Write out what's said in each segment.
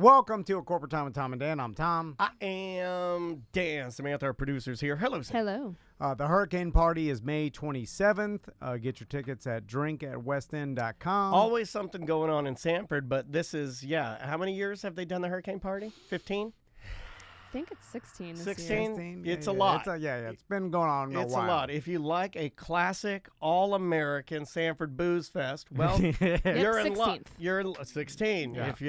Welcome to A Corporate Time with Tom and Dan. I'm Tom. I am Dan. Samantha, our producer's here. Hello, Sam. Hello. The Hurricane Party is May 27th. Get your tickets at drinkatwestend.com. Always something going on in Sanford, but this is, how many years have they done the Hurricane Party? 15? I think it's 16 this 16? year. 16? It's Yeah, a lot. It's been going on a It's while. a lot. If you like a classic, all-American Sanford Booze Fest, well, you're in luck. 16th. You're in 16. Yeah. If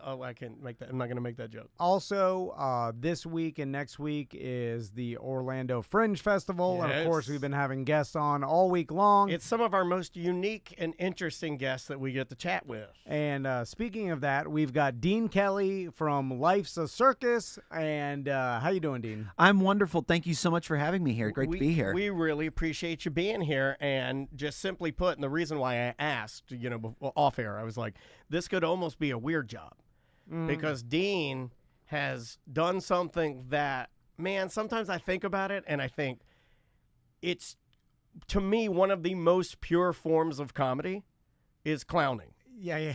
I can't make that. I'm not going to make that joke. Also, this week and next week is the Orlando Fringe Festival. And, of Yes. course, we've been having guests on all week long. It's some of our most unique and interesting guests that we get to chat with. And speaking of that, we've got Dean Kelley from Life's A Circus. And how you doing, Dean? I'm wonderful. Thank you so much for having me here. Great to be here. We really appreciate you being here. And just simply put, and the reason why I asked, off air, I was like, this could almost be a weird job. Because Dean has done something that, man, sometimes I think about it and I think it's, to me, one of the most pure forms of comedy is clowning. Yeah.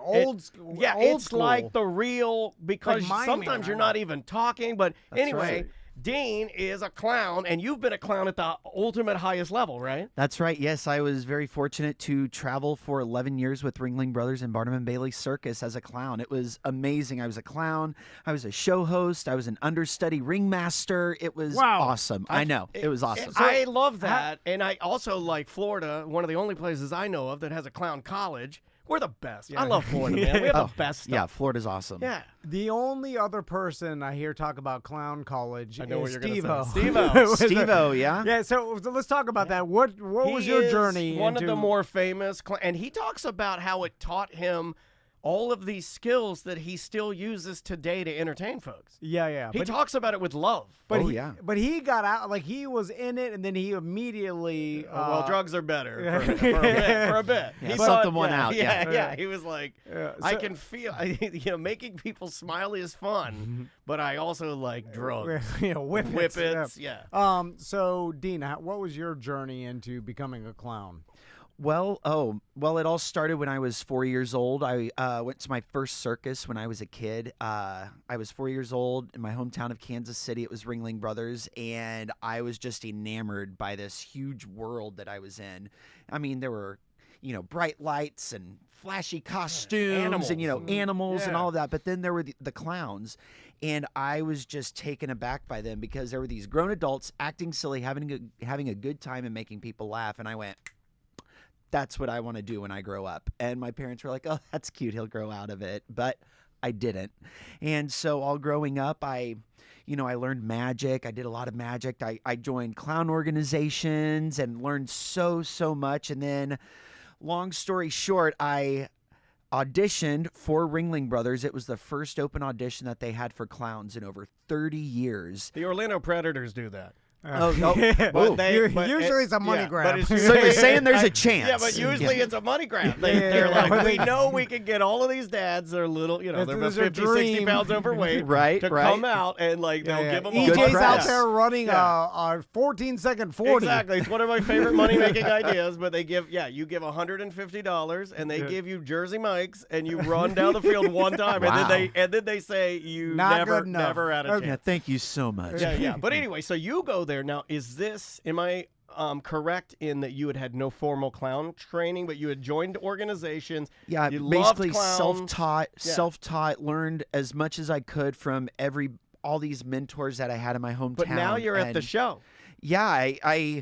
Old school. Yeah, old it's school. like the real, because Like miming, sometimes you're I not know. even talking, but That's anyway, right. Dean is a clown, and you've been a clown at the ultimate highest level, right? That's right. Yes, I was very fortunate to travel for 11 years with Ringling Brothers and Barnum and Bailey Circus as a clown. It was amazing. I was a clown. I was a show host. I was an understudy ringmaster. It was awesome. I know. It was awesome. I love that, and I also like Florida, one of the only places I know of that has a clown college. We're the best. I love Florida, man. We have the best stuff. Yeah, Florida's awesome. Yeah. The only other person I hear talk about clown college I know what is you're going to Steve-O. say. Steve-O. Steve-O, yeah? Yeah, so let's talk about that. What was He your is journey one into... of the more famous, and he talks about how it taught him all of these skills that he still uses today to entertain folks. Yeah. He talks about it with love. But Oh, he, yeah. But he got out, like he was in it, and then he immediately... Well, drugs are better for a bit. Yeah, He something thought- went out, yeah. Yeah. He was like, I so- can feel, making people smile is fun, but I also like drugs. Whippets. Yeah. So, Dean, what was your journey into becoming a clown? Well, it all started when I was 4 years old. I went to my first circus when I was a kid. I was 4 years old in my hometown of Kansas City. It was Ringling Brothers, and I was just enamored by this huge world that I was in. I mean, there were, bright lights and flashy costumes and, animals and all of that. But then there were the clowns. And I was just taken aback by them because there were these grown adults acting silly, having a good time and making people laugh. And I went, that's what I want to do when I grow up. And my parents were like, oh, that's cute. He'll grow out of it. But I didn't. And so all growing up, I learned magic. I did a lot of magic. I joined clown organizations and learned so much. And then long story short, I auditioned for Ringling Brothers. It was the first open audition that they had for clowns in over 30 years. The Orlando Predators do that. Usually it's a money grab. But So you're saying there's a chance. Yeah, but usually it's a money grab. They're like, we know we can get all of these dads. They're little, they're about This is their 50, 60 dream. pounds overweight. Right. To come out and they'll give them all Good EJ's out press. there running Yeah. a 14-second 40. Exactly. It's one of my favorite money-making ideas, but you give $150 and they give you Jersey Mikes and you run down the field one time Wow. and then they say you Not good enough. never had a chance. Yeah, thank you so much. Yeah. But anyway, so you go there. Now, am I correct in that you had no formal clown training, but you had joined organizations? Yeah, you basically loved clowns. self-taught, learned as much as I could from all these mentors that I had in my hometown. But now you're at the and show. Yeah,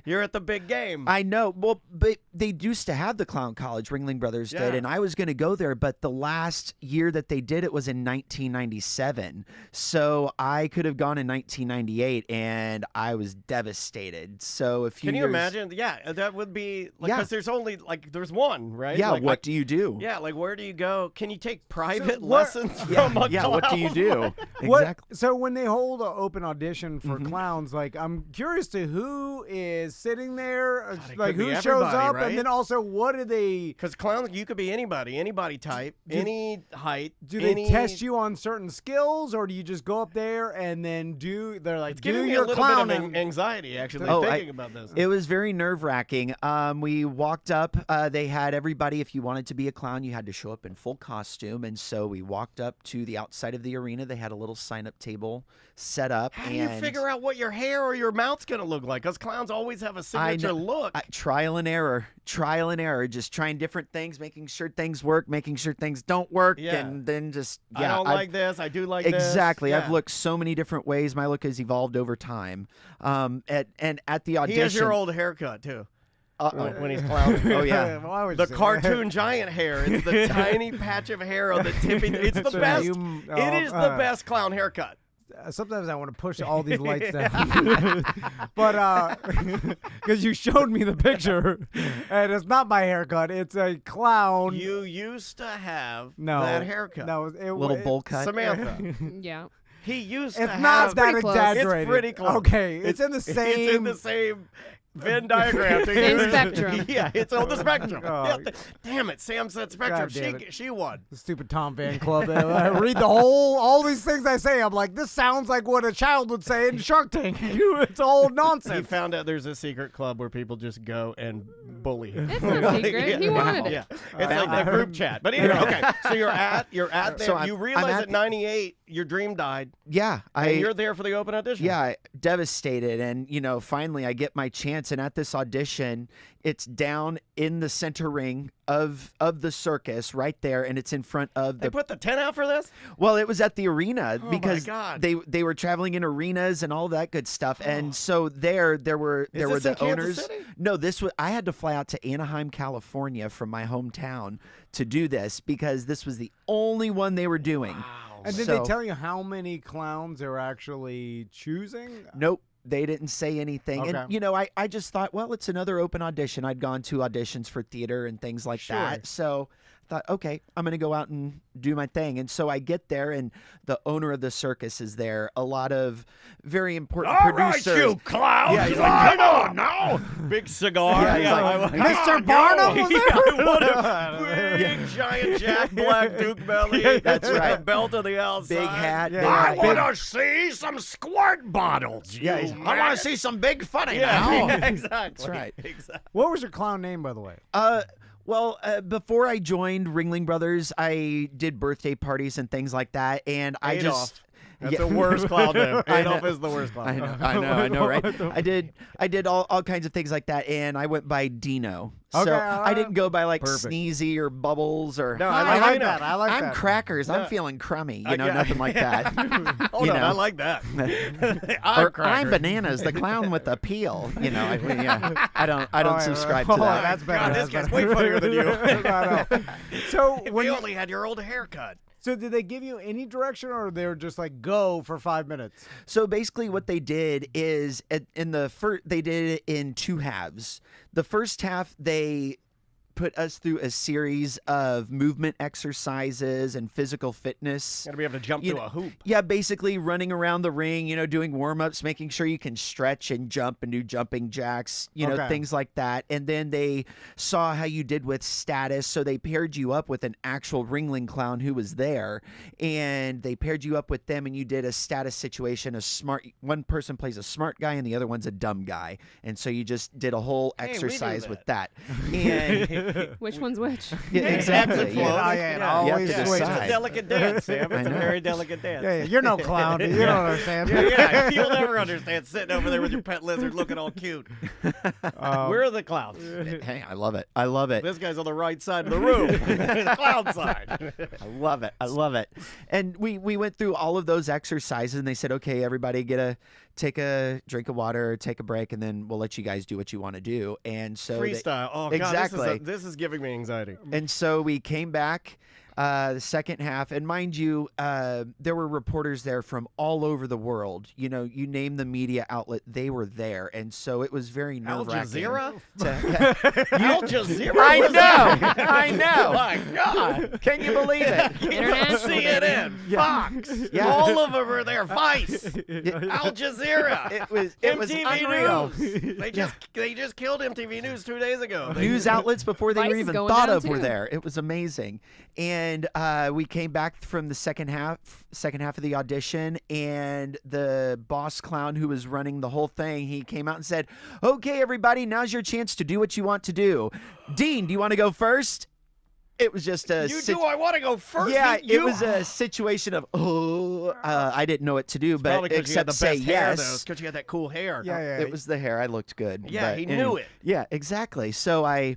You're at the big game. I know. Well, but they used to have the clown college, Ringling Brothers did, Yeah. and I was going to go there, but the last year that they did it was in 1997. So I could have gone in 1998, and I was devastated. So a few Can you years- imagine? Yeah, that would be Yeah. because there's only there's one, right? Yeah, Like, what do you do? Yeah, where do you go? Can you take private what- lessons from a Yeah, what do you clown? do? Exactly. So when they hold an open audition for clowns, I'm curious to who is sitting there, it like could be who shows everybody, up, right? and then also what do they? Because clowns, you could be anybody type, any height. Do they test you on certain skills, or do you just go up there and then they're like, It's do giving me your a little clown bit of and- anxiety actually thinking about this. It was very nerve-wracking. We walked up. They had everybody, if you wanted to be a clown, you had to show up in full costume. And so we walked up to the outside of the arena. They had a little sign-up table set up. How do you figure out what your hair or your mouth's going to look like? Because clowns always have a signature look. Trial and error. Just trying different things, making sure things work, making sure things don't work. Yeah. And then just, I don't like this. I do like this. Exactly. Yeah. I've looked so many different ways. My look has evolved over time. At the audition. He has your old haircut, too. Uh-oh. When he's clowning. Oh, yeah. Why would you The say that? cartoon giant hair. It's the tiny patch of hair on the tippy. It's the So best. you- It is the best clown haircut. Sometimes I want to push all these lights down, but because you showed me the picture, and it's not my haircut; it's a clown. You used to have no that haircut. No, Little bowl cut. Samantha. Yeah. He used to It's have. not that pretty close. exaggerated. It's pretty close. Okay, it's in the same. It's in the same Venn diagram. Same spectrum. Yeah, it's on the spectrum. Oh. Yeah, damn it, Sam said spectrum. God damn it. She won. The stupid Tom Van Club. I read all these things I say. I'm like, this sounds like what a child would say in Shark Tank. It's all He nonsense. found out there's a secret club where people just go and bully. It's not secret. He wanted it. Yeah, it's like the group chat. But anyway, okay. So you're at there. So I'm- you I'm realize at at 98 your dream died, Yeah. and you're there for the open audition. Yeah, devastated. And, finally I get my chance. And at this audition, it's down in the center ring of the circus right there. And it's in front of They the. put the tent out for this. Well, it was at the arena Oh, my because God. they were traveling in arenas and all that good stuff. And so there were Is the this in Kansas owners. City? No, I had to fly out to Anaheim, California from my hometown to do this because this was the only one they were doing. And did So- they tell you how many clowns they were actually choosing? Nope. They didn't say anything. Okay. And, I just thought, well, it's another open audition. I'd gone to auditions for theater and things like Sure. that. So I thought, okay, I'm going to go out and do my thing. And so I get there, and the owner of the circus is there. A lot of very important producers. clowns. Yeah, he's like, I don't know. Big cigar. Yeah, he's like, Mr. Barnum was there? I want a big, giant Jack Black Duke belly. That's with right. A belt on the outside. Big hat. Yeah. big- to see some squirt bottles. Yeah, he's- I want to see some big funny now. exactly. That's right. Exactly. What was your clown name, by the way? Well, before I joined Ringling Brothers, I did birthday parties and things like that, and I Adolf. just That's Yeah. the worst clown name. I know. Adolf is the worst clown I name. know, I know, right? I did all kinds of things like that, and I went by Dino. Okay, So I didn't go by like perfect. Sneezy or Bubbles or. No, I I like Dino. that. I like I'm that. Crackers. Yeah. I'm feeling crummy. Yeah. Nothing like that. Hold You on, know. I like that. Or Cracker. I'm Bananas, the clown with the peel. I don't Oh, subscribe to oh, that. That's better. God, this that's guy's better. way funnier than you. I know. So If when we you, only had your old haircut. so did they give you any direction, or they were just like go for 5 minutes? So basically, what they did is they did it in two halves. The first half, they put us through a series of movement exercises and physical fitness. Gotta be able to jump You through know, a hoop. Yeah, basically running around the ring, doing warm-ups, making sure you can stretch and jump and do jumping jacks, Okay. things like that. And then they saw how you did with status, so they paired you up with an actual ringling clown who was there, and they paired you up with them, and you did a status situation. One person plays a smart guy, and the other one's a dumb guy, and so you just did a whole Hey, we do exercise that. with that. And Which one's which? yeah, exactly. Ebbs and yeah. flows. Oh, yeah, Yeah. it You always have to switches. It's a decide. delicate dance, Sam. It's a know. very delicate dance. Yeah, you're no clown. You don't understand. Yeah, you'll never understand sitting over there with your pet lizard looking all cute. Where are the clowns? Hey, I love it. I love it. This guy's on the right side of the room. The clown side. I love it. I love it. And we went through all of those exercises, and they said, okay, everybody take a drink of water, take a break, and then we'll let you guys do what you want to do. And so Freestyle. Oh, God, Exactly. This is giving me anxiety. And so we came back the second half, and mind you, there were reporters there from all over the world. You name the media outlet, they were there, and so it was very Al nerve-wracking. Jazeera? to- Al Jazeera? I was know. that? I know. My God. Can you believe it? International. CNN. CNN, Fox, Yeah. all of them are there. Vice, Al Jazeera, It was MTV unreal. News. They just killed MTV News 2 days ago. News outlets before they Vice were is even going thought down, of were too. there. It was amazing. And we came back from the second half of the audition, and the boss clown who was running the whole thing, he came out and said, "Okay, everybody, now's your chance to do what you want to do. Dean, do you want to go first?" It was just a I want to go first. yeah, it was a situation of I didn't know what to do, but Probably because you had except the say best hair, though. yes. Because you had that cool hair. Yeah. It was the hair. I looked good. Yeah, but he knew it. Yeah, exactly. So I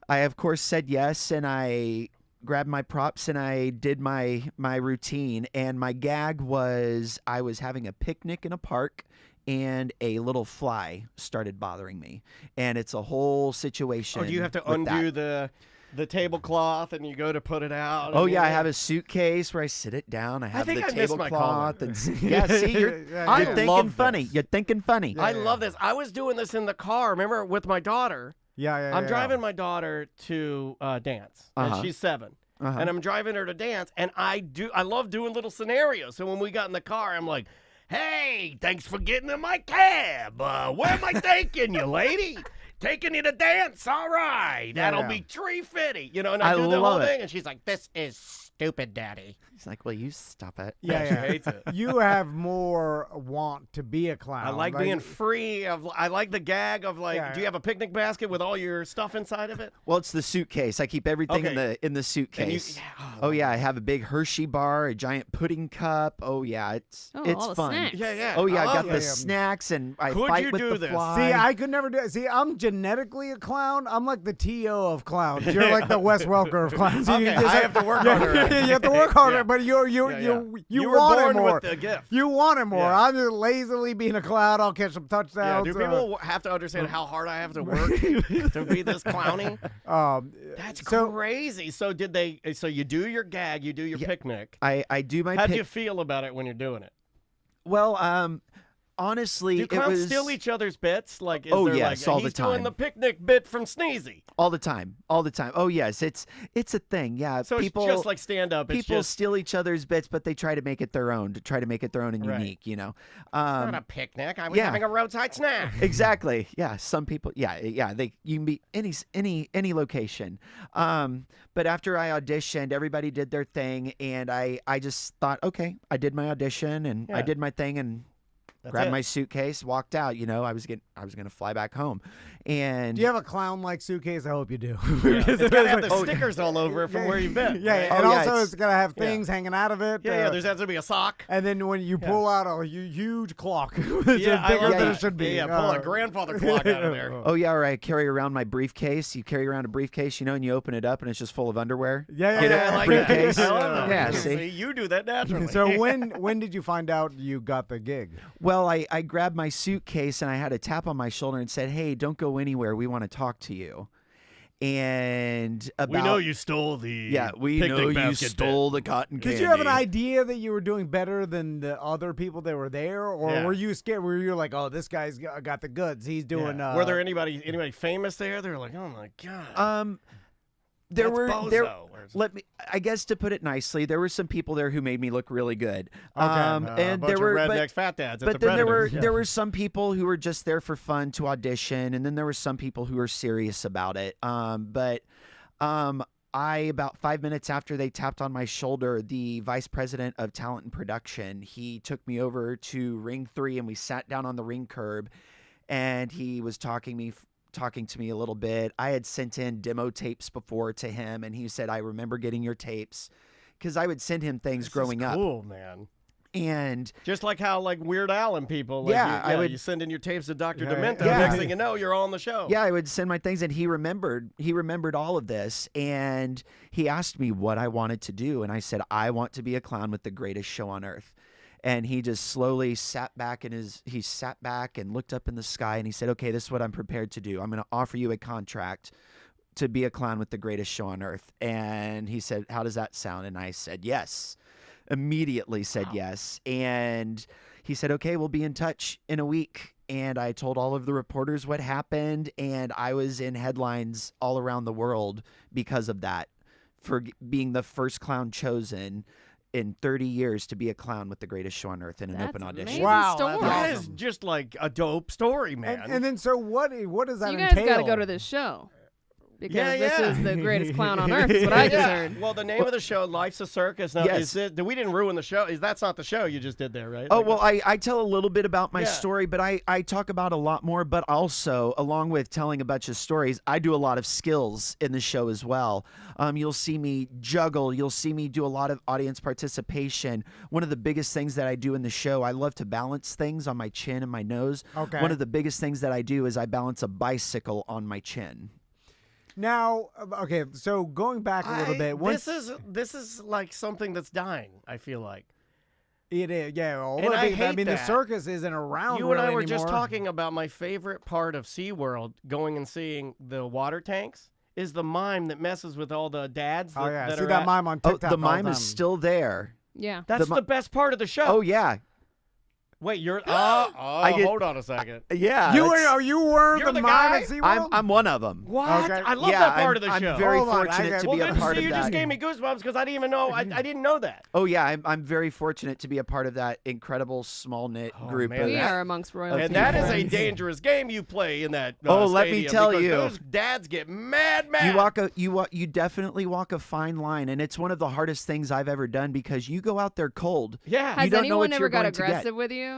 of course said yes, and I grabbed my props and I did my routine. And my gag was I was having a picnic in a park, and a little fly started bothering me, and it's a whole situation. Oh, do you have to with undo that. the tablecloth and you go to put it out? Oh and yeah, I you- have a suitcase where I sit it down. I have think the I missed my calling. tablecloth. And yeah, see, you're I thinking love funny. this. You're thinking funny. I love this. I was doing this in the car. Remember with my daughter. Yeah. I'm driving my daughter to dance, Uh-huh. and she's 7. Uh-huh. And I'm driving her to dance, and I love doing little scenarios. So when we got in the car, I'm like, "Hey, thanks for getting in my cab. Where am I taking you, lady? Taking you to dance? All right, that'll yeah. be $3.50." You know, and I I do the love whole it. thing, and she's like, "This is stupid, Daddy." He's like, "Well, you stop it." She Yeah. hates it. You have more want to be a clown. I like being free. I like the gag of like, Yeah. do you have a picnic basket with all your stuff inside of it? Well, it's the suitcase. I keep everything Okay. in the And suitcase. yeah. Oh yeah, I have a big Hershey bar, a giant pudding cup. Oh yeah, it's Oh, it's all the fun. snacks. Yeah. Oh yeah, I got love the it. snacks, and I Could fight you with do the this? fly. See, I could never do it. See, I'm genetically a clown. I'm like the T.O. of clowns. You're like the Wes Welker of clowns. You Okay, just I have to work harder at it. You have to work harder, Yeah. but You you were want it born more. with the gift. You want it more. Yeah. I'm just lazily being a clown. I'll catch some Yeah, touchdowns. do people have to understand how hard I have to work to be this clowny? That's so, crazy. So did they? So you do your gag, you do your picnic. I do my How do pic- you feel about it when you're doing it? Well, honestly, Do it clowns was steal each other's bits? Like, is Oh, there yes, like, all the he's doing time. the picnic bit from Sneezy? all the time. Oh yes, it's a thing. Yeah, So people it's just like stand up. It's people just steal each other's bits, but they try to make it their own. And Right. unique. You know. not a picnic. I was yeah. having a roadside snack. Exactly. Yeah. Some people. Yeah. You can be any location. But after I auditioned, everybody did their thing, and I just thought, okay, I did my audition, and I Yeah. did my thing, and That's grabbed it. my suitcase, walked out. You know, I was gonna fly back home, and do you have a clown-like suitcase? I hope you do. It's gotta have the stickers all over it from where you've been. Yeah, right? and Oh, yeah, also it's- it's gonna have things hanging out of it. yeah. There's has to be a sock. and then when you pull out a huge clock, it's Yeah, I bigger love than that. it should be. Yeah, pull a grandfather clock out of there. oh yeah, or I carry around my briefcase. You carry around a briefcase, you know, and you open it up, and it's just full of underwear. Yeah, Get yeah, it? I like Briefcase. that. I love that. Yeah, see? You do that naturally. So when did you find out you got the gig? Well, I grabbed my suitcase and I had a tap on my shoulder and said, "Hey, don't go anywhere. We want to talk to you." And about we know you stole the we picnic know you basket stole the cotton candy. Did you have an idea that you were doing better than the other people that were there, or Yeah. were you scared? Were you like, "Oh, this guy's got the goods. He's bit. doing." Yeah. Were there anybody famous there? They were like, "Oh my god." There That's were bozo. there. Or- I guess to put it nicely, there were some people there who made me look really good. Okay. And a bunch there were of redneck but, fat dads. At but the then there were Predators. there were some people who were just there for fun to audition, and then there were some people who were serious about it. I about 5 minutes after they tapped on my shoulder, the vice president of talent and production, he took me over to ring 3, and we sat down on the ring curb, and he was talking to me a little bit. I had sent in demo tapes before to him, and he said, "I remember getting your tapes," because I would send him things This growing is up. cool, man. And Just like how like Weird Al and people. Like, Yeah, I would- You send in your tapes to Dr. Yeah, Demento. yeah. Next thing you know, you're on the show. yeah, I would send my things, and he remembered all of this, and he asked me what I wanted to do, and I said, "I want to be a clown with the greatest show on earth." And he just slowly sat back and looked up in the sky, and he said, "Okay, this is what I'm prepared to do. I'm going to offer you a contract to be a clown with the greatest show on earth." And he said, "How does that sound?" And I said, "Yes." Immediately said yes. And he said, "Okay, we'll be in touch in a week." And I told all of the reporters what happened, and I was in headlines all around the world because of that, for being the first clown chosen in 30 years to be a clown with the greatest show on earth in an That's open audition. amazing Wow, story. that's That awesome. is just like a dope story, man. And then so what does that So you guys entail? got to go to this show because Yeah, this yeah. is the greatest clown on earth. Is what I just Yeah. heard. Well, the name of the show, Life's a Circus. Now, Yes. we didn't ruin the show. That's not the show you just did there, right? Oh, Like, well, I tell a little bit about my Yeah. story, but I talk about a lot more. But also, along with telling a bunch of stories, I do a lot of skills in the show as well. You'll see me juggle. You'll see me do a lot of audience participation. One of the biggest things that I do in the show, I love to balance things on my chin and my nose. Okay. One of the biggest things that I do is I balance a bicycle on my chin. Now, okay, so going back a little bit. Once this is like something that's dying, I feel like. it is, yeah. Well, And I I hate mean, the that. circus isn't around. You and I really were just anymore. talking about my favorite part of SeaWorld, going and seeing the water tanks, is the mime that messes with all the dads that, Oh yeah, that see are that at- mime on Oh, TikTok. the all mime time. is still there. Yeah. That's the the, mi- best part of the show. Oh, yeah. Wait, you're get, hold on a second. Yeah. You that's- were you were You're the the mime guy? at SeaWorld? I'm one of them. What? Okay. I love Yeah, that part I'm- of the show. I'm very Hold on, I fortunate got- to well, be a good to part see of you that. just gave me goosebumps because I didn't even know. I didn't know that. Oh yeah, I'm very fortunate to be a part of that incredible small knit Oh, group. man, of We that- are amongst royalty. And that is a friends. dangerous game you play in that. Oh, let me stadium tell because you. those dads get mad. You definitely walk a fine line, and it's one of the hardest things I've ever done because you go out there cold. Yeah. Has you don't know anyone what ever you're got going to get. aggressive with you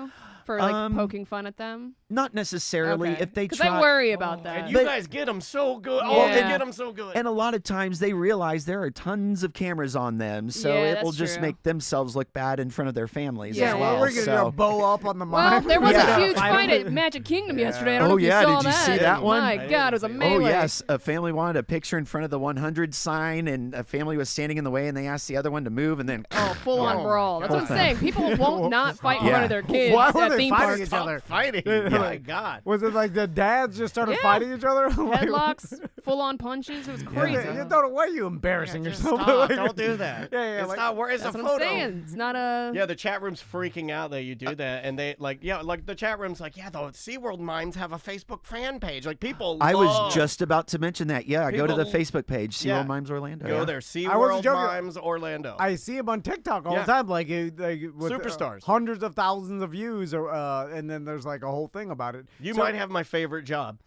for like poking fun at them? Not necessarily. Okay. If they 'Cause try. I worry about that. And you But- guys get them so good. Oh, they Yeah. get them so good. And a lot of times they realize there are tons of cameras on them, so Yeah, it will that's just true. make themselves look bad in front of their families Yeah, as yeah. well. We're gonna so. bow up on the Well, mime. there was Yeah. a huge fight at Magic Kingdom yesterday. I don't Oh, know if yeah, you saw did you that. see that one? My I God, it was a didn't melee. Oh yes, a family wanted a picture in front of the 100 sign, and a family was standing in the way, and they asked the other one to move, and then Oh, full on Oh, brawl. my That's what I'm God. saying. People won't not fight in Yeah. front of their kids Why were at they theme fighting parks. each other? Fighting. Yeah. My God. Was it like the dads just started Yeah. fighting each other? Like, Headlocks, full on punches. It was crazy. You don't. Why are you embarrassing Just yourself? stop. Like- Don't do that. Yeah, It's like- not worth. It's That's a what photo. I'm saying. It's not a. Yeah, the chat room's freaking out that you do that, and they like the chat room's like, yeah, the SeaWorld mimes have a Facebook fan page. Like people. I was love- just about to mention that. Yeah, go to the People- Facebook page, SeaWorld Yeah. Mimes Orlando. go yeah. there. I wasn't SeaWorld joking. Mimes Orlando. I see him on TikTok all Yeah. the time, like with, Superstars. hundreds of thousands of views, or and then there's like a whole thing about it. You So- might have my favorite job.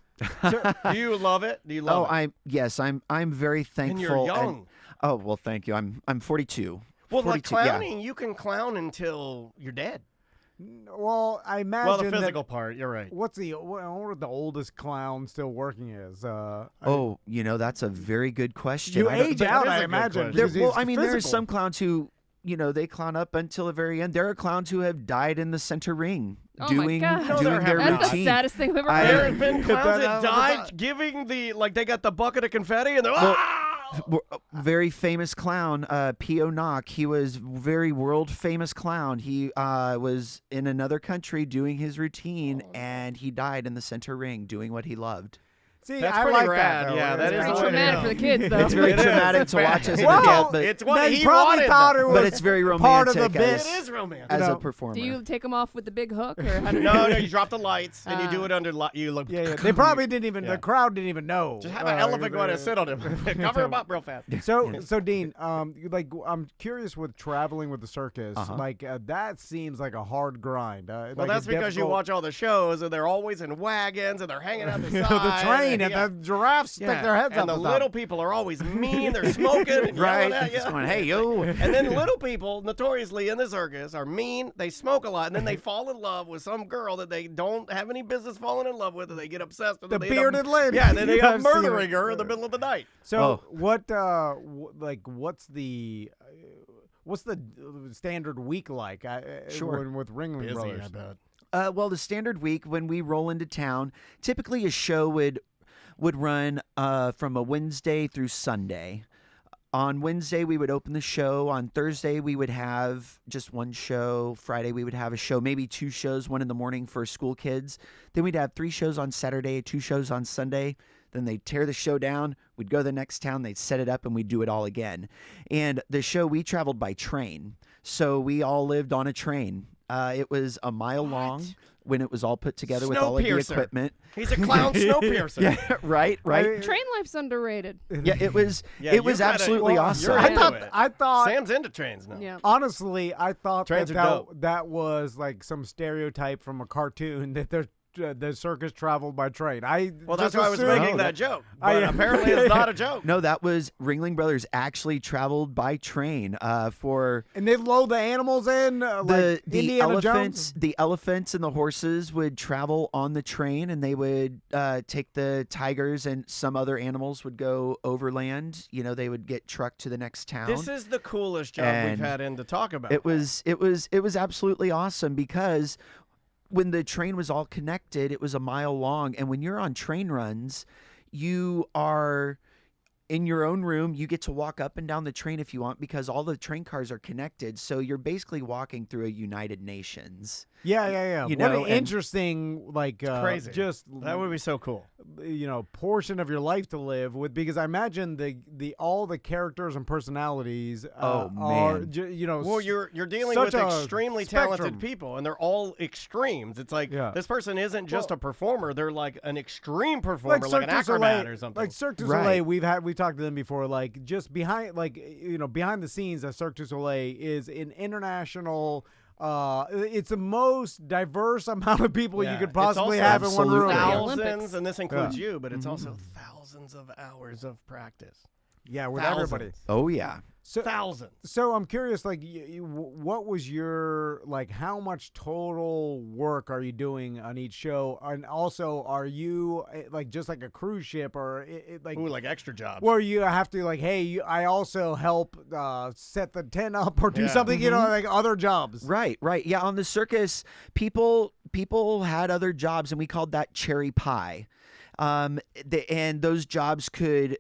Do you love it? Do you love it? I'm very thankful. And you're young. Oh well, thank you. I'm 42. Well, like 42, yeah. clowning, you can clown until you're dead. Well, I imagine Well, the that- physical part, you're right. What's I wonder what the oldest clown still working is? Oh, that's a very good question. you I don't- age but- out, is a I good imagine. question. There, because well, it's I mean, there are physical. some clowns who, they clown up until the very end. There are clowns who have died in the center ring Oh doing my God. No, doing there their have That's the routine. saddest thing I've ever I- There heard. have been clowns that That's died giving they got the bucket of confetti and they're Very famous clown, P.O. Knock. He was very world famous clown. He was in another country doing his routine, and he died in the center ring doing what he loved. See, That's I pretty like rad, that. Though. yeah, that It's is pretty the way to traumatic go. for the kids, though. It's very It is. traumatic It's to bad. watch as an Well, adult, but It's what they he probably wanted. thought it was but it's very part of romantic the bit. It is romantic. as know, a performer. Do you take them off with the big hook, or how do No, you drop the lights and you do Ah. it under you look. Yeah, they probably didn't even. Yeah. The crowd didn't even know. Just have an elephant go ahead and sit on him. Cover him up real fast. So Dean, I'm curious with traveling with the circus. Uh-huh. Like that seems like a hard grind. Well, like that's a because you difficult- watch all the shows and they're always in wagons and they're hanging out the the side. train and, and the giraffes stick their heads and out the the little top. people are always mean. They're smoking and right? yelling at you. Just going, hey yo. And then little people, notoriously in the circus, are mean. They smoke a lot, and then they fall in love with some girl that they don't have any business falling in love with, and they get obsessed with. The and they end bearded up, lady. Yeah, and then they end Yeah, up I've seen murdering it. her in the middle of the night. So Oh. what's the standard week like? Sure. With Ringling Brothers. Well, the standard week when we roll into town, typically a show would run from a Wednesday through Sunday. On Wednesday, we would open the show. On Thursday, we would have just one show. Friday, we would have a show, maybe two shows, one in the morning for school kids. Then we'd have 3 shows on Saturday, 2 shows on Sunday. Then they'd tear the show down. We'd go to the next town. They'd set it up, and we'd do it all again. And the show, we traveled by train. So we all lived on a train. It was a mile long when it was all put together with all of the Snowpiercer. equipment. He's a clown snowpiercer. Yeah, right. Train life's underrated. Yeah, it was. Yeah, it was you gotta- absolutely well, awesome. you're I into thought it. I thought Sam's into trains now. Yeah. honestly, I thought Trains that are dope. that was like some stereotype from a cartoon that the circus traveled by train. Well, that's just why I was assumed- making that joke. I- But apparently it's not a joke. No, that was Ringling Brothers actually traveled by train for And they load the animals in like the Indiana elephants. Jones. The elephants and the horses would travel on the train, and they would take the tigers and some other animals would go overland. You know, they would get trucked to the next town. This is the coolest job And we've had in to talk about. It was absolutely awesome because when the train was all connected, it was a mile long, and when you're on train runs, you are in your own room. You get to walk up and down the train if you want because all the train cars are connected. So you're basically walking through a United Nations. Yeah. You What know, an and- interesting crazy. just That would be so cool. portion of your life to live with, because I imagine the all the characters and personalities Oh, are man. Well, you're dealing such with a extremely spectrum. talented people, and they're all extremes. It's like Yeah. this person isn't just Well- a performer; they're like an extreme performer, like an Cirque du acrobat Soleil- or something. Like Cirque du Right. Soleil, we've talked to them before. Like just behind behind the scenes at Cirque du Soleil is an international. It's the most diverse amount of people Yeah. you could It's possibly also have in one room. absolutely- The thousands, Olympics. and this includes Yeah. you, but it's also thousands of hours of practice. Yeah, with Thousands. everybody. Oh yeah. Thousands. So I'm curious, like, what was your how much total work are you doing on each show, and also are you like just like a cruise ship or like? Ooh, like extra jobs. Where you have to like, hey, I also help set the tent up or do Yeah. something, like other jobs. Right. Yeah, on the circus, people had other jobs, and we called that cherry pie. And those jobs could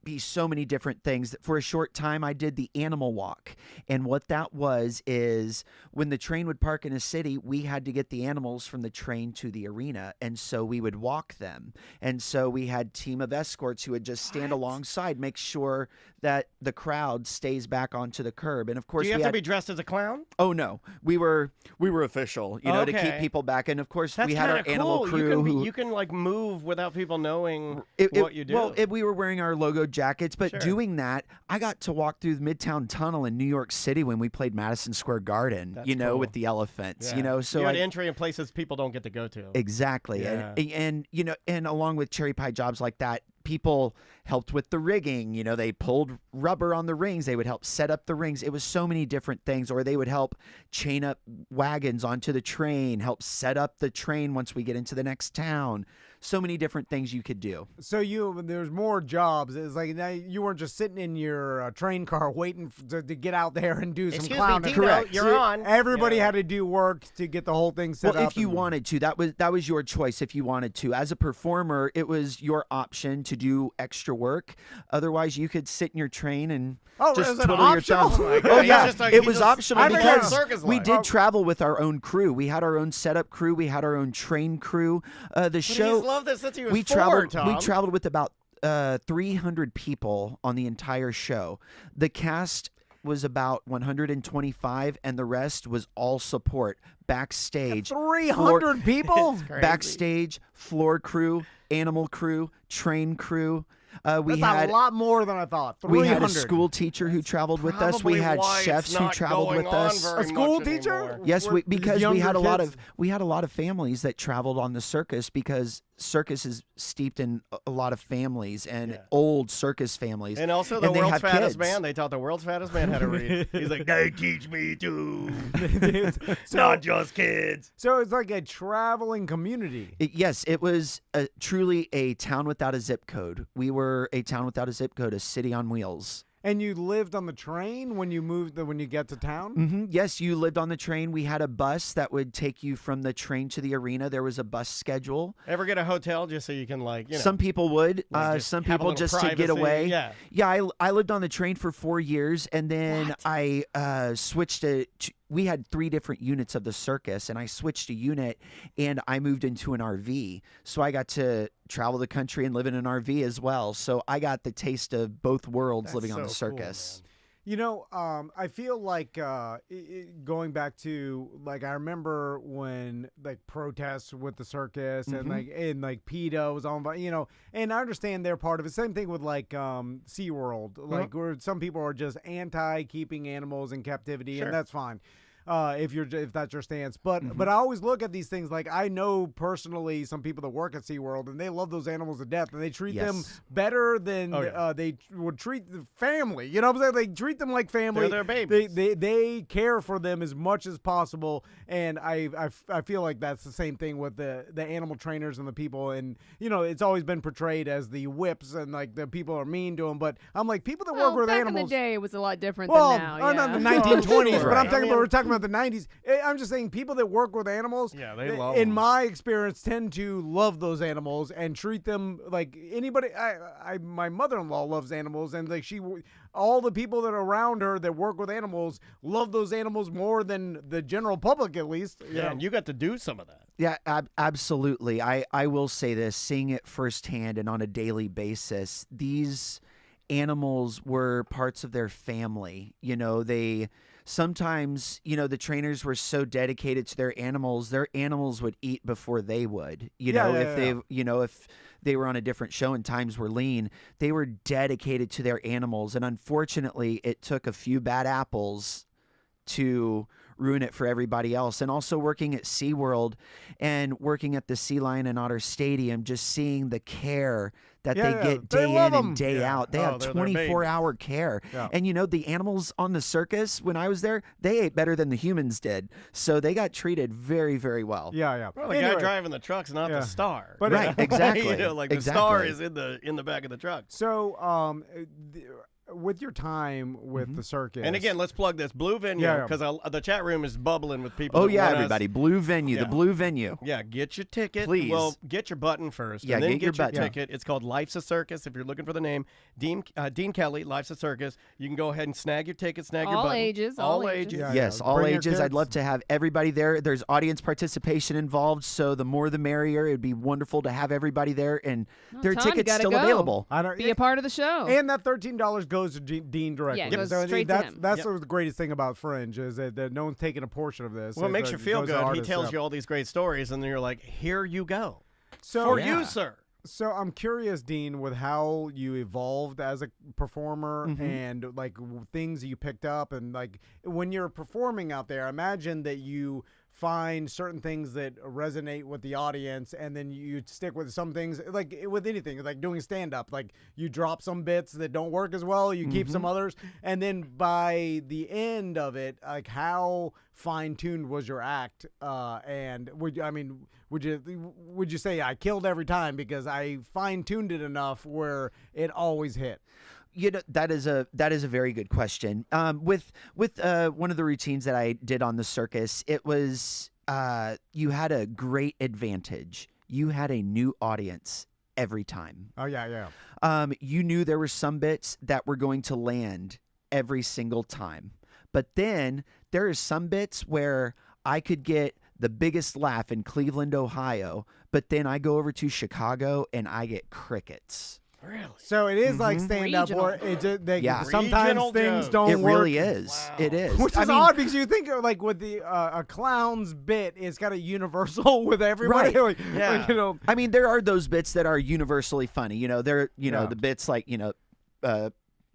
be so many different things. For a short time, I did the animal walk, and what that was is when the train would park in a city, we had to get the animals from the train to the arena, and so we would walk them. And so we had team of escorts who would just stand alongside, make sure that the crowd stays back onto the curb. And of course, Do you we have had, to be dressed as a clown? Oh no, we were official, to keep Okay. people back. And of course, That's we had our kinda animal cool. crew. You can like move without people knowing It- what you do. Well, we were wearing our logo jackets, but Sure. doing that, I got to walk through the Midtown Tunnel in New York City when we played Madison Square Garden. That's with cool. the elephants. Yeah. So you had I, entry in places people don't get to go to. exactly, Yeah. and along with cherry pie jobs like that, people helped with the rigging. They pulled rubber on the rings. They would help set up the rings. It was so many different things. Or they would help chain up wagons onto the train, help set up the train once we get into the next town. So many different things you could do. So there's more jobs. It's like now you weren't just sitting in your train car waiting to get out there and do some Excuse clowning. me, Dino, Correct. you're on. Everybody Yeah. had to do work to get the whole thing set Well, up. if you and- wanted to, that was your choice. If you wanted to, as a performer, it was your option to do extra work. Otherwise, you could sit in your train and Oh, just is it twiddle your optional? thumbs. Oh my God, Oh he's yeah, just like- it he was just- optional I think because it's circus we life. did travel with our own crew. We had our own setup crew. We had our own train crew. The But show he's loved this since he was we 4, traveled. Tom. We traveled with about 300 people on the entire show. The cast was about 125, and the rest was all support backstage. 300 people. Crazy. Backstage, floor crew, animal crew, train crew. We That's had a lot more than I thought. we 300. had a school teacher who traveled with us. We Probably had why it's chefs who not traveled going with on us. very A school much teacher? anymore. Yes, With because we younger had kids? a lot of families that traveled on the circus because circus is steeped in a lot of families and Yeah. old circus families. And also the they world's had fattest kids. man. They taught the world's fattest man how to read. He's like, they teach me too. So- Not just kids. So it's like a traveling community. Yes, it was truly a town without a zip code. We were a town without a zip code, a city on wheels. And you lived on the train when you when you get to town? Yes, you lived on the train. We had a bus that would take you from the train to the arena. There was a bus schedule. Ever get a hotel just so you can Some people would. like, just Some have a people little just to get privacy? away. Yeah. Yeah, I lived on the train for 4 years, and then I switched to. We had 3 different units of the circus, and I switched a unit, and I moved into an RV. So I got to travel the country and live in an RV as well. So I got the taste of both worlds living on the so cool, circus. I feel like going back to like I remember when like protests with the circus and like PETA was on, and I understand they're part of it. Same thing with like SeaWorld, like where some people are just anti keeping animals in captivity, and that's fine. If that's your stance, but I always look at these things like I know personally some people that work at SeaWorld and they love those animals to death and they treat them better than they would treat the family. You know what I'm saying? They treat them like family. They're their babies. They care for them as much as possible, and I feel like that's the same thing with the animal trainers and the people. And it's always been portrayed as the whips and like the people are mean to them, but I'm like people that work with back animals. In the day, it was a lot different than now. Not the 1920s, but I'm talking about we're talking about the 90s. I'm just saying people that work with animals, they love in them. my experience, tend to love those animals and treat them like anybody. My mother-in-law loves animals, and like all the people that are around her that work with animals love those animals more than the general public, at least. Yeah, and you got to do some of that. Yeah, absolutely. I will say this, seeing it firsthand and on a daily basis, these animals were parts of their family. They sometimes, the trainers were so dedicated to their animals would eat before they would. If they were on a different show and times were lean, they were dedicated to their animals. And unfortunately, it took a few bad apples to ruin it for everybody else. And also working at SeaWorld and working at the Sea Lion and Otter Stadium, just seeing the care that they get day in and day out. They have 24-hour care. Yeah. And the animals on the circus, when I was there, they ate better than the humans did. So they got treated very, very well. Yeah. Well, the guy driving the truck's not the star. But right, exactly. The star is in the back of the truck. So with your time with the circus. And again, let's plug this Blue Venue because the chat room is bubbling with people. Oh, yeah, everybody. Blue Venue, the Blue Venue. Yeah, get your ticket. Please. Well, get your button first. Yeah, and then get your your button. ticket. It's called Life's a Circus. If you're looking for the name, Dean Kelley, Life's a Circus. You can go ahead and snag your ticket, snag your all button. Ages. All ages. Yes, all Bring your ages. kids. I'd love to have everybody there. There's audience participation involved, so the more the merrier. It'd be wonderful to have everybody there, and their Tom, you tickets gotta still go. available. Be a part of the show. And that $13 goes to Dean directly. Yeah, it goes straight to him. That's the greatest thing about Fringe is that no one's taking a portion of this. Well, it makes you feel goes to good. He artists, tells you all these great stories, and then you're like, here you go. So, you, sir. So I'm curious, Dean, with how you evolved as a performer and like things you picked up, and like when you're performing out there, imagine that you find certain things that resonate with the audience, and then you stick with some things, like with anything, like doing stand-up, like you drop some bits that don't work as well, you keep some others, and then by the end of it, like how fine-tuned was your act, and would you say I killed every time because I fine-tuned it enough where it always hit? That is a very good question. With one of the routines that I did on the circus, it was you had a great advantage. You had a new audience every time. Oh yeah. You knew there were some bits that were going to land every single time, but then there are some bits where I could get the biggest laugh in Cleveland, Ohio, but then I go over to Chicago and I get crickets. Really? So it is like stand-up, or it just, sometimes Regional things jokes. don't It work. really is. Wow. It is. Which is odd because you think like with the a clown's bit, it's kind of universal with everybody. Right. Like, I mean, there are those bits that are universally funny. The bits like,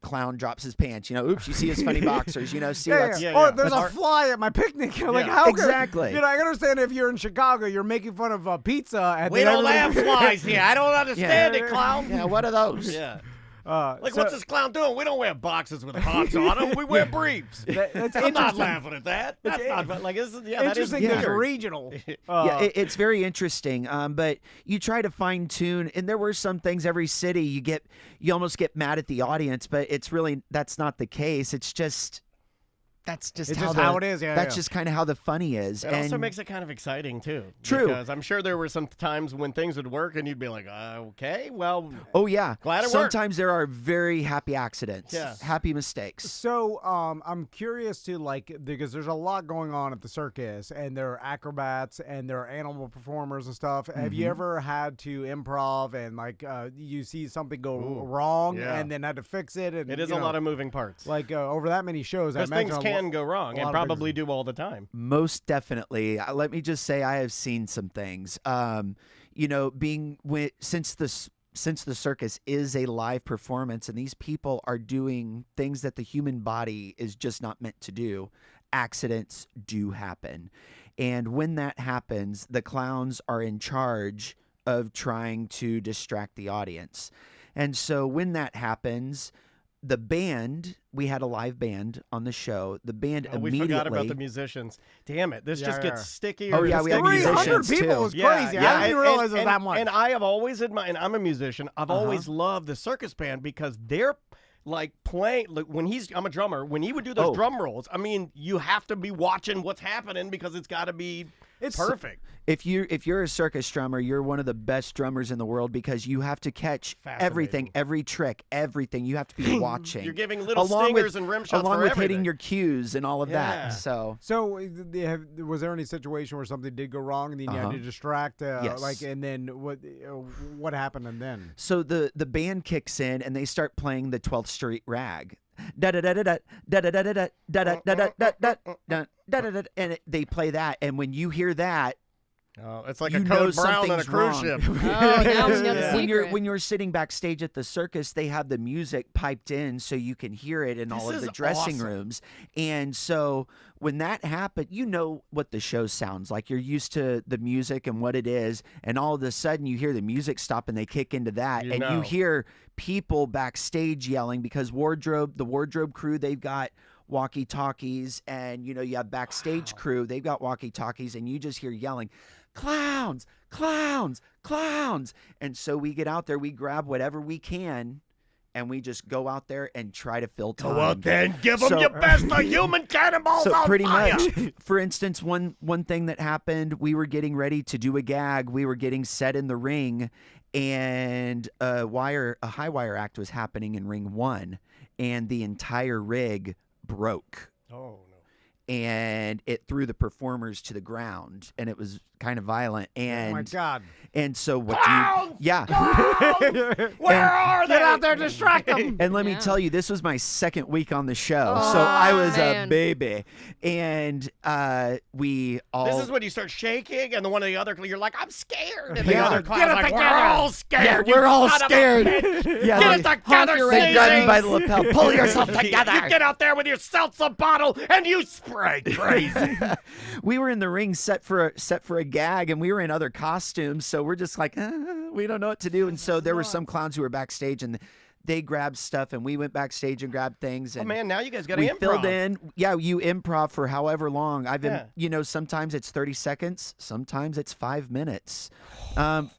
clown drops his pants, oops, you see his funny boxers, Or there's a fly at my picnic. Like, how exactly. I can understand if you're in Chicago, you're making fun of pizza. We don't have flies here. I don't understand it, clown. Yeah, what are those? Yeah. What's this clown doing? We don't wear boxes with hearts on them. We wear briefs. That's I'm not laughing at that. That's not like this is that is interesting. There's weird. regional. It's very interesting. But you try to fine tune, and there were some things every city you almost get mad at the audience, but it's really that's not the case. It's just that's just, it's how, just the, how it is. Yeah, that's just kind of how the funny is. It also makes it kind of exciting too. True. Because I'm sure there were some times when things would work and you'd be like, okay, well. Oh yeah. Glad it worked. Sometimes there are very happy accidents. Yeah. Happy mistakes. So I'm curious to because there's a lot going on at the circus, and there are acrobats and there are animal performers and stuff. Have you ever had to improv and you see something go wrong and then had to fix it? And, it is a lot of moving parts. Over that many shows, I because imagine things can go wrong and probably do all the time. Most definitely. Let me just say I have seen some things. Since the circus is a live performance and these people are doing things that the human body is just not meant to do, accidents do happen. And when that happens, the clowns are in charge of trying to distract the audience. And so when that happens, the band, we had a live band on the show. The band immediately. We forgot about the musicians. Damn it. This just gets stickier. Oh, yeah, we had musicians 300 people too. was crazy. I didn't even realize it was that much. And I have always admired, and I'm a musician, I've always loved the circus band because they're playing, I'm a drummer, when he would do those drum rolls, I mean, you have to be watching what's happening because it's got to be perfect. If you're a circus drummer, you're one of the best drummers in the world because you have to catch everything, every trick, everything. You have to be watching. You're giving little stingers and rim shots along for with everything. hitting your cues and all of that. So was there any situation where something did go wrong and then you had to distract? Yes. And then what happened and then? So the band kicks in and they start playing the 12th Street Rag. And they play that, and when you hear that, it's like a Code Brown on a cruise ship. Now we know the secret. When you're sitting backstage at the circus, they have the music piped in so you can hear it in all of the dressing rooms. And so when that happened, you know what the show sounds like. You're used to the music and what it is, and all of a sudden you hear the music stop and they kick into that, you hear people backstage yelling because the wardrobe crew, they've got walkie-talkies, and you have backstage crew, they've got walkie-talkies, and you just hear yelling, clowns, clowns, clowns. And so we get out there, we grab whatever we can, and we just go out there and try to fill time. Go out there and give them your best, the human cannonballs on pretty fire. much, for instance, one thing that happened, we were getting ready to do a gag. We were getting set in the ring, and a high wire act was happening in ring 1, and the entire rig broke. Oh, no. And it threw the performers to the ground, and it was kind of violent. And oh my God! And so what Clowns! do you? Yeah. Where are they? Get out there, distract them. And let me tell you, this was my second week on the show, so I was a baby. And we all. This is when you start shaking, and one of the other, you're like, I'm scared. And Yeah. the other clown's like, we're all scared. Yeah, we're all son of a scared. bitch. Yeah, Get it together, they grab Stacey. me by the lapel. Pull yourself together. You get out there with your seltzer bottle, and you spray crazy. We were in the ring set for a gag, and we were in other costumes, so we're just like, we don't know what to do. And so there were some clowns who were backstage, and they grabbed stuff, and we went backstage and grabbed things. And oh man, now you guys got to we improv. filled in. Yeah, you improv for however long. I've been, sometimes it's 30 seconds, sometimes it's 5 minutes.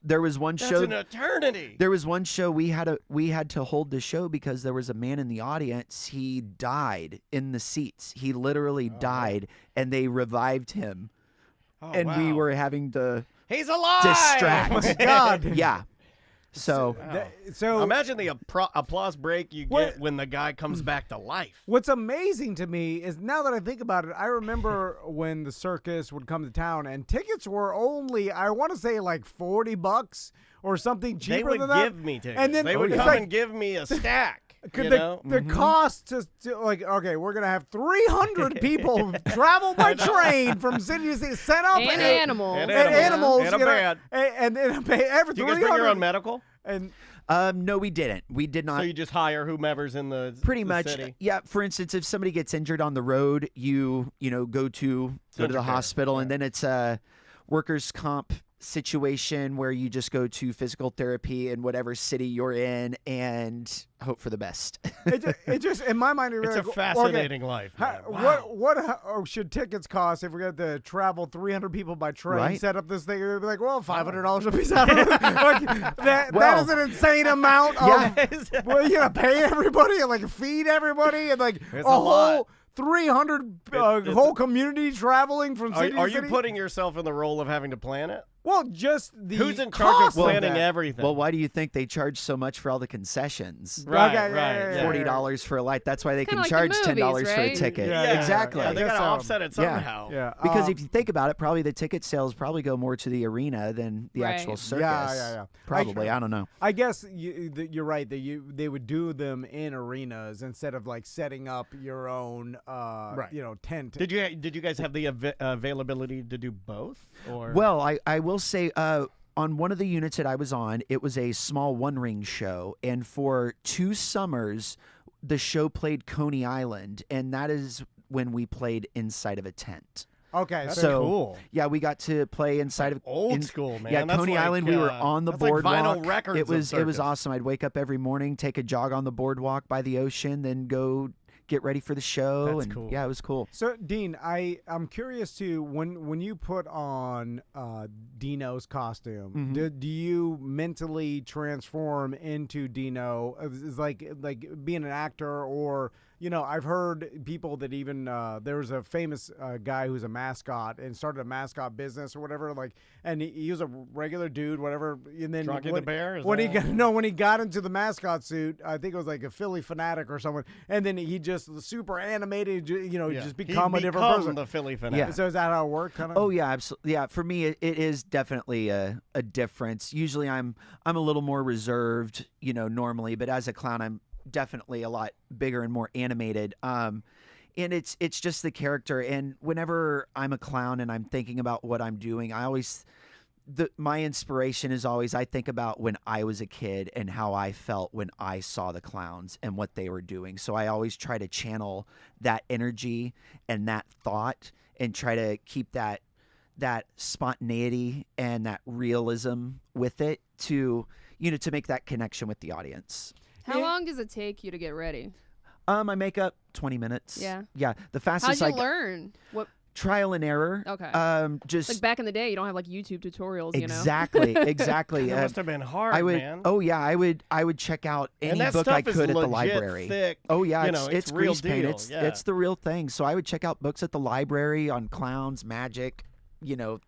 There was one That's show. an eternity. There was one show we had to hold the show because there was a man in the audience. He died in the seats. He literally died, and they revived him. And we were having to He's alive. distract. Oh my God. Yeah. So So imagine the applause break you get when the guy comes back to life. what's amazing to me is, now that I think about it, I remember when the circus would come to town and tickets were only, I want to say, like $40 or something cheaper They would than that. give me tickets. And then they would it's come like, and give me a stack. the cost to like, okay, we're gonna have 300 people travel by train from city to city, set up And animals. And animals, And a you know, band. and pay every. Do you guys bring your own medical? And no, we didn't. We did not. So you just hire whomever's in the Pretty the much, city? yeah. For instance, if somebody gets injured on the road, you go to the hospital, and then it's a workers' comp situation where you just go to physical therapy in whatever city you're in and hope for the best. it just in my mind, It's a fascinating life. Man. Wow. What should tickets cost if we're going to travel 300 people by train, Right. set up this thing? It'd be like, well, $500 a piece. That is an insane amount of. Yeah. Well, you gotta pay everybody and like feed everybody and like It's a a whole lot. 300 whole community traveling from city to Are city? you putting yourself in the role of having to plan it? Well, just the Who's in charge of cost planning that. everything? Well, why do you think they charge so much for all the concessions? Right, Okay, right. yeah. $40 for a light. That's why they can kinda like charge the $10 movies, for a right? ticket. Yeah, exactly. Yeah, they guess got to so. offset it Yeah. somehow. Yeah, Because if you think about it, probably the ticket sales probably go more to the arena than the Right. actual circus. Yeah. Probably. I don't know. I guess you're right that they would do them in arenas instead of like setting up your own tent. Did you guys have the availability to do both? Or Well, I will say on one of the units that I was on, it was a small one-ring show. And for 2 summers, the show played Coney Island. And that is when we played inside of a tent. Okay, That's so cool. Yeah, we got to play inside of Old school, man. Yeah, That's Coney like, Island. We were on the that's like boardwalk. vinyl records It of was circus. awesome. I'd wake up every morning, take a jog on the boardwalk by the ocean, then go get ready for the show. That's and cool. Yeah, it was cool. So Dean, I'm curious too. When you put on Dino's costume, do you mentally transform into Dino? Is like being an actor, or I've heard people that even there was a famous guy who's a mascot and started a mascot business or whatever. Like, and he was a regular dude, whatever. And then Drunky the Bear? Is when he that- when he got into the mascot suit, I think it was like a Philly Fanatic or someone, and then he just super animated, just become a different person. The Philly Yeah. fanatic. So is that how it worked? Kind of. Oh yeah, absolutely. Yeah, for me, it is definitely a difference. Usually, I'm a little more reserved, normally, but as a clown, I'm definitely a lot bigger and more animated. And it's just the character. And whenever I'm a clown and I'm thinking about what I'm doing, my inspiration is always, I think about when I was a kid and how I felt when I saw the clowns and what they were doing. So I always try to channel that energy and that thought and try to keep that spontaneity and that realism with it to make that connection with the audience. How long does it take you to get ready? My makeup 20 minutes. Yeah. Yeah. The How'd fastest you I learn? What? trial and error. Okay. Just Like back in the day, you don't have like YouTube tutorials, exactly. That must have been hard, I would. man. Oh yeah, I would check out And any that book stuff I is could at the legit library. thick. Oh yeah, It's real grease paint. deal, yeah. It's the real thing. So I would check out books at the library on clowns, magic,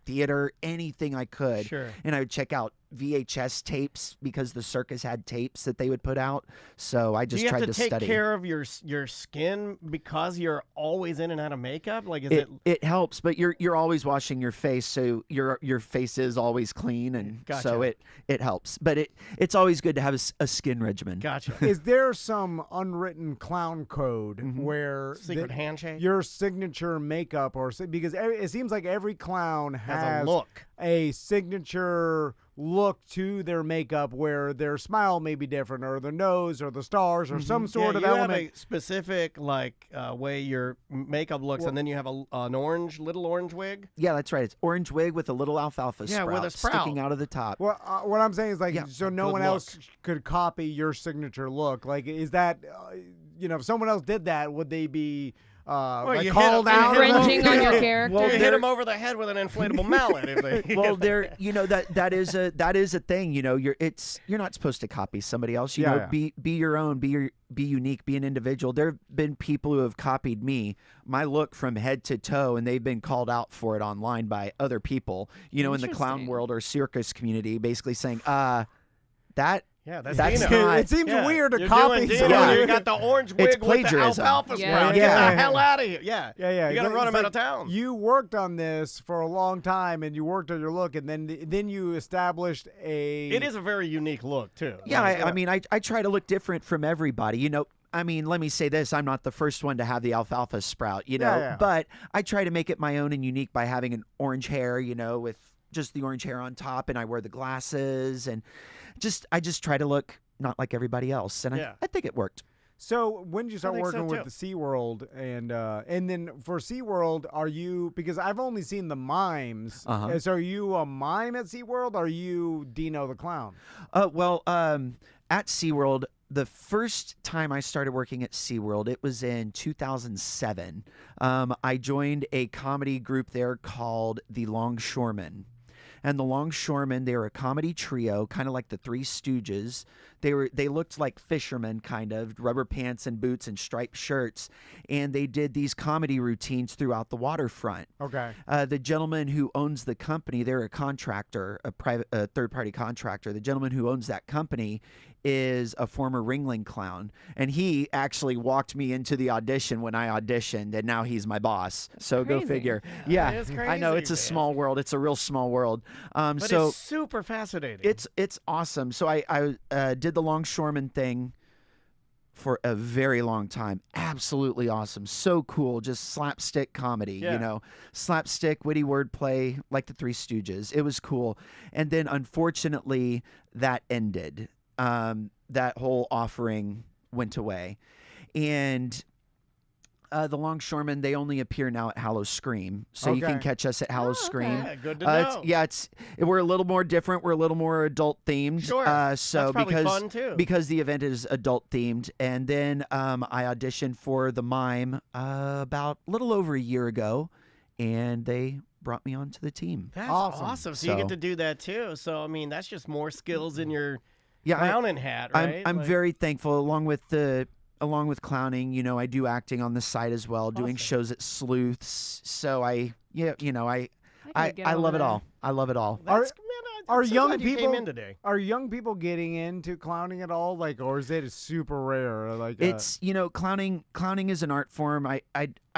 theater, anything I could. Sure. And I would check out VHS tapes because the circus had tapes that they would put out. So I just Do you tried have to take study. care of your skin because you're always in and out of makeup? Like, is It helps, but you're always washing your face, so your face is always clean, and Gotcha. so it helps. But it's always good to have a skin regimen. Gotcha. Is there some unwritten clown code where Secret handshake? your signature makeup, because it seems like every clown Has a look. a signature look to their makeup where their smile may be different, or their nose, or the stars, or some sort of you element. have a specific way your makeup looks, and then you have an little orange wig. Yeah, that's right. It's orange wig with a little alfalfa Yeah, with a sprout. sticking out of the top. Well, what I'm saying is so no Good one look. else could copy your signature look. Like, is that if someone else did that, would they be you hit called them- out? Infringing on your character. Well, You hit they're- him over the head with an inflatable mallet. If they, Well, that is a thing. You're not supposed to copy somebody else. Yeah. Be your own. Be unique. Be an individual. There have been people who have copied my look from head to toe, and they've been called out for it online by other people. In the clown Interesting. world or circus community, basically saying, that. Yeah, That's Dino. not- It seems Yeah, weird to you're copy doing Dino. someone. You got the orange wig It's with the plagiarism. alfalfa Yeah. sprout. Yeah. Get the hell out of here. Yeah. Yeah. You got to It's run him like out of town. You worked on this for a long time, and you worked on your look, and then you established a. It is a very unique look, too. Yeah, Like, I mean, I try to look different from everybody. I mean, let me say this. I'm not the first one to have the alfalfa sprout, Yeah. but I try to make it my own and unique by having an orange hair, with just the orange hair on top, and I wear the glasses, and I just try to look not like everybody else, and Yeah. I think it worked. So when did you start think working so, with too. the SeaWorld, and then for SeaWorld, are you, because I've only seen the mimes, Uh-huh. so are you a mime at SeaWorld, or are you Dino the Clown? At SeaWorld, the first time I started working at SeaWorld, it was in 2007. I joined a comedy group there called the Longshoremen. And the Longshoremen, they were a comedy trio, kind of like the Three Stooges. They looked like fishermen, kind of, rubber pants and boots and striped shirts. And they did these comedy routines throughout the waterfront. Okay. The gentleman who owns the company, they're a contractor, a third-party contractor. The gentleman who owns that company is a former Ringling clown, and he actually walked me into the audition when I auditioned, and now he's my boss. So go crazy. figure. That Yeah, is I know crazy, it's a man. small world. It's a real small world. But So it's super fascinating. it's awesome. So I did the Longshoreman thing for a very long time. Absolutely awesome. So cool. Just slapstick comedy, Yeah. you know, slapstick, witty wordplay, like the Three Stooges. It was cool. And then unfortunately that ended. That whole offering went away. And the Longshoremen, they only appear now at Hallow Scream. So you can Okay. catch us at Hallow Oh, okay. Scream. yeah, good to know. We're a little more different. We're a little more adult themed. Sure. So That's probably because fun too. because the event is adult themed, and then I auditioned for the mime about a little over a year ago, and they brought me onto the team. That's Awesome. awesome. So you get So- to do that too. So I mean, that's just more skills in your Yeah, clowning hat, right? I'm Like- very thankful. Along with clowning, you know, I do acting on the side as well, doing Awesome. shows at Sleuths. So I I could get over love it there. all. I love it all. That's, are I'm so young glad you people- came in today? Are young people getting into clowning at all? Like, or is it super rare? Like, It's clowning is an art form. I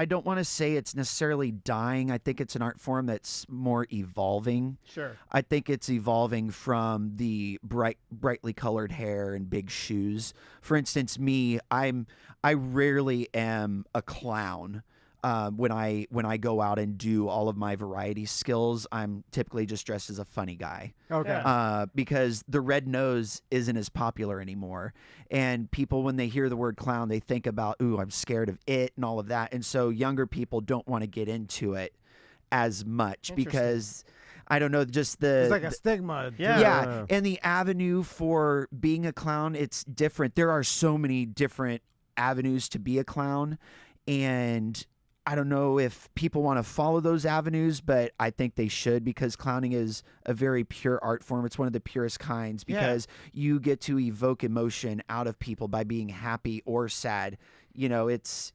don't want to say it's necessarily dying. I think it's an art form that's more evolving. Sure. I think it's evolving from the brightly colored hair and big shoes. For instance, me, I rarely am a clown. When I go out and do all of my variety skills, I'm typically just dressed as a funny guy. okay. Yeah. Because the red nose isn't as popular anymore. And people, when they hear the word clown, they think about, ooh, I'm scared of it and all of that. And so younger people don't want to get into it as much Interesting. because, I don't know, just the... It's like a stigma. Yeah. yeah, and the avenue for being a clown, it's different. There are so many different avenues to be a clown, and I don't know if people want to follow those avenues, but I think they should, because clowning is a very pure art form. It's one of the purest kinds Yeah. because you get to evoke emotion out of people by being happy or sad. You know, it's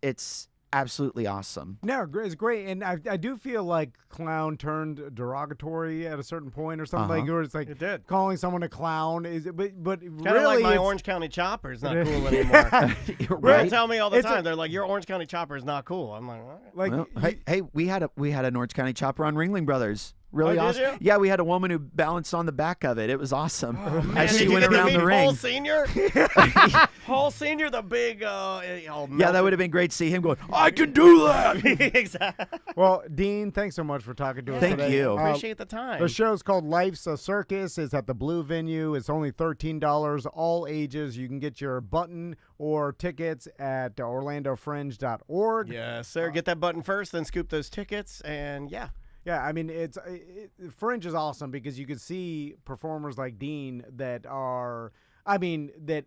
absolutely awesome. No, it's great, and I do feel like clown turned derogatory at a certain point or something, like, or it's like It did. calling someone a clown is, but Kind really, of like my it's- Orange County Chopper is not cool anymore. People Right? tell me all the It's time. a- They're like, "Your Orange County Chopper is not cool." I'm like, all right. like Well, hey, we had an Orange County Chopper on Ringling Brothers. Really Oh, did awesome. you? Yeah, we had a woman who balanced on the back of it. It was awesome. Man, As did she you went get to around meet the ring. Paul Senior? Paul Senior, the big. Yeah, that would have been great to see him going, I can do that. Exactly. well, Dean, thanks so much for talking to us Thank today. you. Appreciate the time. The show's called Life's a Circus. It's at the Blue Venue. It's only $13, all ages. You can get your button or tickets at orlandofringe.org. Yes, sir. Get that button first, then scoop those tickets, and yeah. Yeah, I mean, Fringe is awesome because you can see performers like Dean that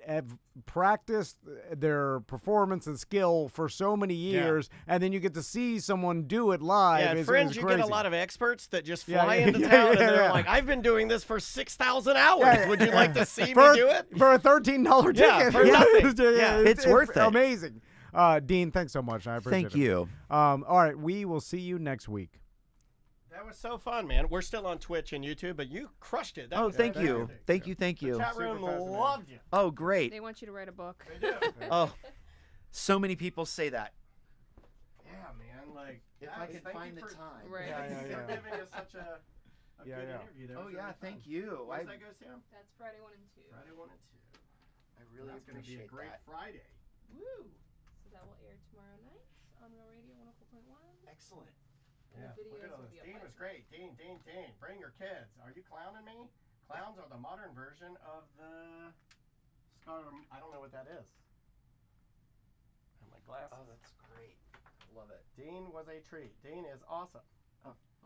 have practiced their performance and skill for so many years, and then you get to see someone do it live. Yeah, at It's Fringe, you get a crazy. lot of experts that just Yeah, fly yeah, into yeah, town and yeah, they're yeah. like, I've been doing this for 6,000 hours. Yeah, Would you like to see me for, do it? for a $13 Yeah, ticket? for nothing. Yeah. It's worth it. Amazing. Dean, thanks so much. I appreciate Thank it. you. All right, we will see you next week. That was so fun, man. We're still on Twitch and YouTube, but you crushed it. That Oh, was thank you. fantastic. Thank you. Thank The you. chat room Super fascinating. loved you. Oh, great. They want you to write a book. They do. Oh, so many people say that. Yeah, man. Like, If guys, I could thank find you the for- time. Right. Yeah, yeah, for yeah. giving us such a Yeah, good yeah. interview. That Oh, was yeah, really thank fun. you. Where does that go, Sam? That's Friday 1 and 2. Friday 1 and 2. I really That's gonna be a appreciate great that. Friday. Woo! So that will air tomorrow night on Real Radio 104.1. Excellent. And the Look at videos all will this. be Dean up was by great. Dean. Bring your kids. Are you clowning me? Clowns are the modern version of the I don't know what that is. And my glasses. Oh, that's great. Love it. Dean was a treat. Dean is awesome.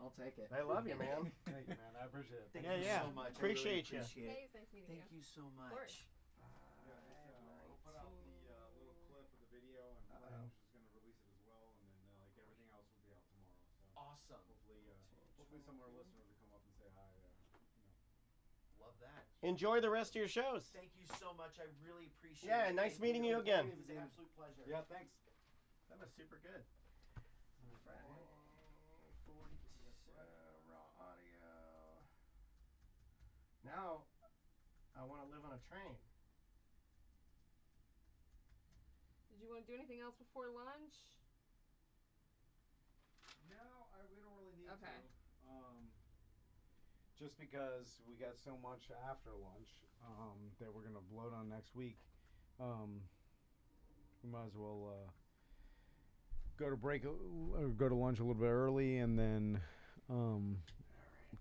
I'll take it. They love you, man. Thank you, man. I appreciate it. Thank Yeah, you yeah. so much. Appreciate you. I really appreciate Hey, it. it's nice meeting Thank you so much. course. We'll put out the little clip of the video, and Fringe is going to release it as well, and then everything else will be out tomorrow. So Awesome. hopefully some of our listeners will come up and say hi. Love that. Enjoy the rest of your shows. Thank you so much. I really appreciate Yeah, it. nice Thank meeting you again. It was an absolute pleasure. Yeah, thanks. That was super good. Friday, 40, raw audio. Now, I want to live on a train. Did you want to do anything else before lunch? No, we don't really need Okay. to. Just because we got so much after lunch that we're gonna bloat on next week, we might as well go to break or go to lunch a little bit early, and then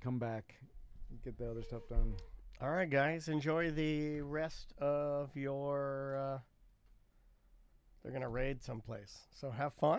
come back, and get the other stuff done. All right, guys, enjoy the rest of your. They're gonna raid someplace, so have fun.